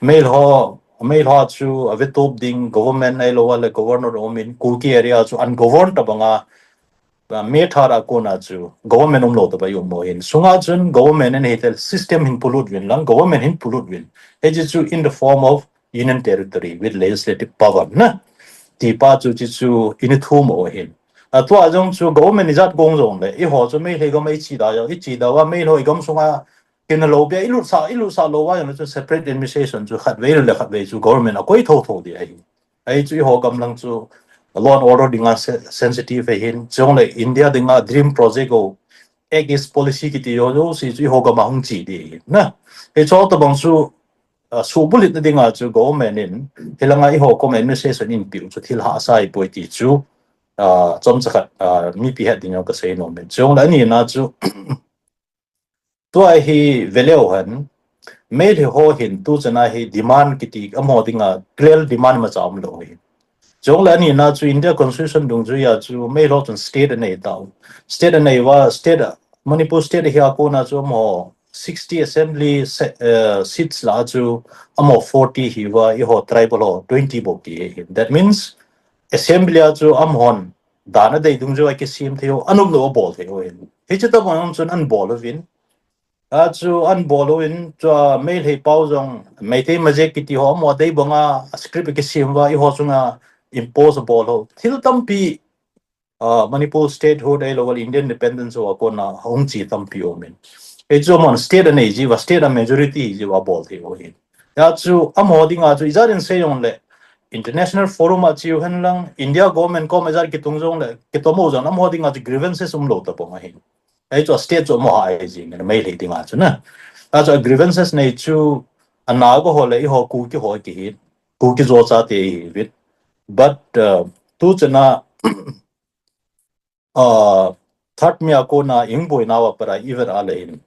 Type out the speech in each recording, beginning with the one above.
mail ho chu ave top ding government ai lo wala governor omin KUKI area chu ungoverned tabanga me thara kona chu government lo to ba yum mo in sunga chun government and health system in pollute win lang government in pollute win chu in the form of union territory with legislative power na ti pa chu chu in thu mo hin a to ajong chu government is at gong zong le I ho chu me he go me chi da yo I chi da wa me ho gam sunga kin lo bia ilu sa lo wa yo chu separate administration chu khat ve le khat ve chu government a koi tho di ai chu ho gam lang chu law and order dinga sensitive hin chong le India dinga dream project go egg is policy ki ti yo si chu ho gam hung chi di na e cho to bang chu su bulit na dinga chu government in hilanga I ho kom administration in piu chu thil ha sai poi ti chu chom cha mi pi het dinga ka sei no men chong la ni na chu to ai hi veleo han made ho hin tu chana hi demand kiti amo dinga clear demand ma cham lo hi chong la ni na chu India constitution dung chu ya chu me lo chun state nei tao state nei wa state Manipur state hi ko na chu mo 60 assembly seats la chu amo 40 hi wa I ho tribal ho 20 bo ki that means assembly chu amhon dana dei dung chu ai ke sim theo anum lo bol theo hi chu ta bang chun an bol win chu an boloin chu mail he pau jong mai te maje kiti ho mo dei bonga script ke simwa I ho chunga impossible ho thil tampi Manipur statehood ai level Indian independence wa ko na hong chi tampi o men e chu mon state nei ji wa state majority ji wa bol the ho hin ya chu amo dinga chu izar in se yong le international forum a chu han lang India government ko mazar ki tung jong le ki to mo jong amo dinga chu grievances lo ta po ma hin ai chu state chu mo ai ji ne mai le dinga chu na a chu grievances nei chu ana go ho le I ho ku ki ho ki hin ku ki zo cha te hi bit but tu chana third me ko na ing boy na wa para even ale in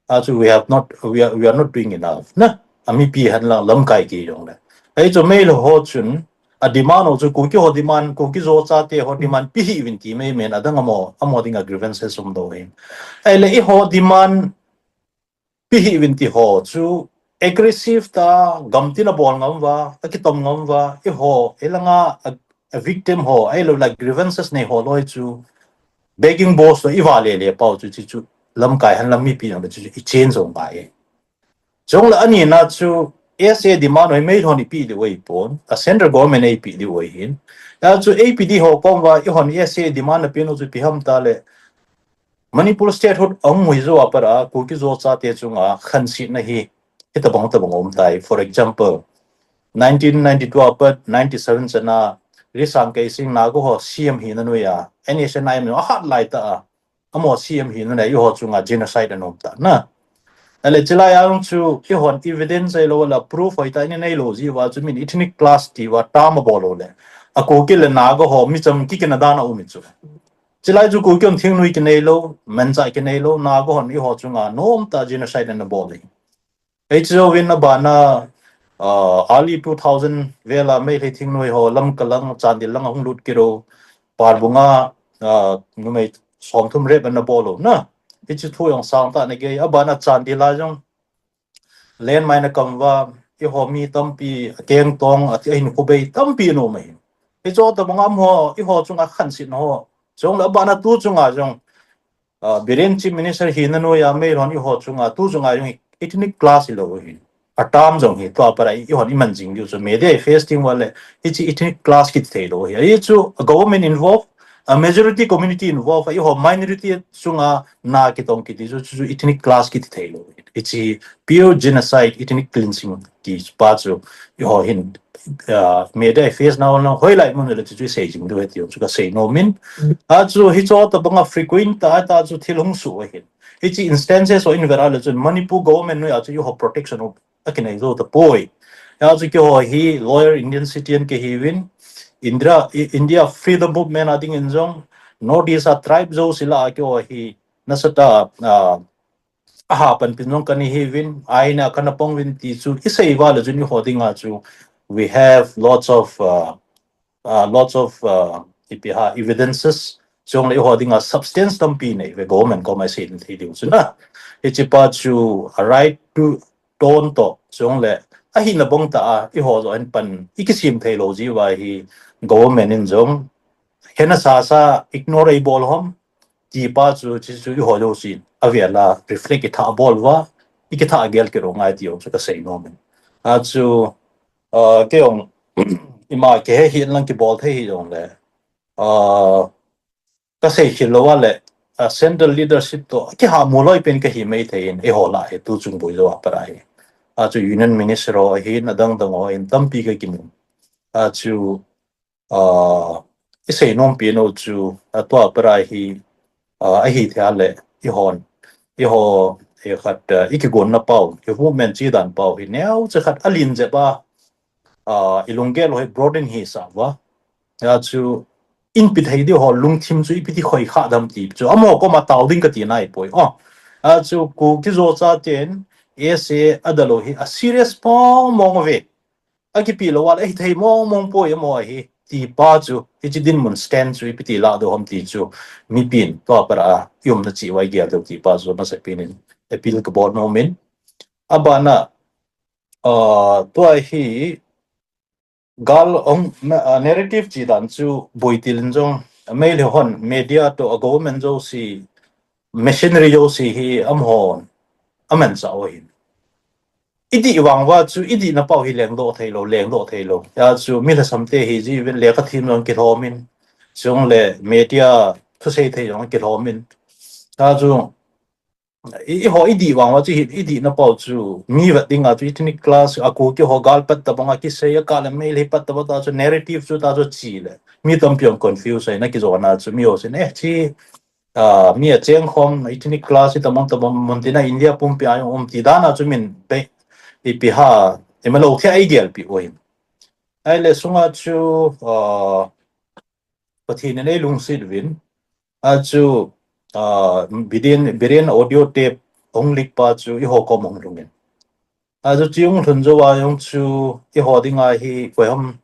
a chu we are not doing enough na ami pi han la lam kai ki yong le ai chu mai lo ho chun a demand o chu ku ki ho demand ku ki zo cha te ho demand pi hi win ti me men adang amo ding grievances sum do hin ai le I ho demand pi hi win ti ho chu aggressive ta gamti na bol ngam wa ki tom ngam wa I ho elanga a victim ho ai lo like grievances nei ho loi chu begging boss to I vale le pau chu chu lam kai han lam mi pi na chu I change ong bai chong la ani na chu SA demand oi mei thoni pi de wei pon a central government ai pi de wei hin ya chu APD ho kom wa I hon SA demand na pi no chu pi ham ta le Manipur statehood ang hui zo apara ku ki zo cha te chunga khan si na hi ita bang om tai for example 1992 apat 97 chana risang ke sing na go ho CM hi na no ya NSNI no hat lai ta amo CM hi na yo ho chunga genocide anom ta na ale chila yang chu I hon evidence ai lo la proof ai ta ni nei lo ji wa chu min ethnic class ti wa tam bolo le a ko ki le na go ho mi cham ki na da na u mi chu chilai chu ku kyom thing nui ke nei lo man chai ke nei lo na go hon I ho chunga nom ta genocide na boli ai chu win na ba na early 2000 vela me le thing nui ho lam kalang chandil lang hung lut kiro par bunga nu mai som thum re ban na bolo na I chu thu yong sang ta ne ge aba na chandila jong len mai na kam wa I ho mi tampi keng tong at ai nu be tampi no mai I cho ta bangam ho I ho chunga khan sin ho chong la ba na tu chunga jong biren chief minister hi na no ya me ron I ho chunga tu chunga jong ethnic class lo hi atam jong hi to para I hon I man jing ju so me de fasting wale I chi ethnic class ki the lo hi I chu government involved a majority community involved I ho minority chunga na ki tong ki chu ethnic class ki the lo I chi pure genocide ethnic cleansing ki pa chu I ho hin me de face now no hoi lai mun le chu sei jing do he chu ka sei no min a chu hi cho ta banga frequent ta chu thilung su hin hi chi instances o in vera le chu Manipur government no ya chu ho protection of akinai zo the boy ya chu ko hi lawyer Indian citizen ke hi win India freedom movement ading in jong notice a tribe zo sila ko hi nasata aha pan pinong kani hi win ai na kanapong win ti chu isai wa le chu ni hodinga chu we have lots of evidences chong le holding a substance tampi nei we government ko mai sei thi diu chuna ichi pa chu a right to ton to chong le hi na bong ta I ho zo an pan ikisim theology wa hi government in jong hena sa ignorable hom ti pa chu chu ho lo sin aviala reflect it ha bol wa ikitha gel ke ro ngai ti ong ka sei no men a chu ke ong ima ke hi lang ki bol the hi jong le ka sei hi lo wa le central leadership to ki ha mo loi pen ka hi mei thein e ho la he tu chung boi zo pa ai a chu union minister ro hi na dang dang o in tam pi ka ki mu a chu I sei nom pi no chu a to pa hi a hi thia le I ho e khat I ki gon na pau ki movement chi dan pau hi neu che khat alin je ba ilungge lo he broaden hi sa wa ya chu in pi thei di ho lung thim chu I pi ti khoi kha dam ti chu amo ko ma taw ding ka ti nai poi a chu ku ki zo cha ten ese adalo hi a serious pong mong ve a ki pi lo wal e thei mong poi mo hi ti pa chu I chi din mun stand chu I pi ti la do hom ti chu mi pin to para yum na chi wai gel do ti pa zo na se pinin e pil ka bor no min abana to hi gal ong narrative chi dan chu boitil jong mail hon media to a government jo si machinery jo si hi hon aman sa oin idi wang wa chu idi na pau hi leng do thailo ya chu mi la samte hi ji ven le ka thim long ki thomin chung le media thu sei thei jong ki thomin ta chu I ho idi wang wa chu idi na pau chu mi wa ding a chu itini class a ko ki ho gal pat ta banga ki se ya ka le mail hi pat ta ta chu narrative chu ta chu chi le mi tam pyong confuse na ki zo na chu mi o se ne chi mi a cheng khom itini class ta mong montina India pum pi ai ti da na chu min pe I pi ha emalo the ai gel pi oim ai le sunga chu pathin nei lung sit win a chu birin audio tape ong lik pa chu I ho ko mong lungin a chu chiung thun zo wa yong chu I ho ding a hi ko hom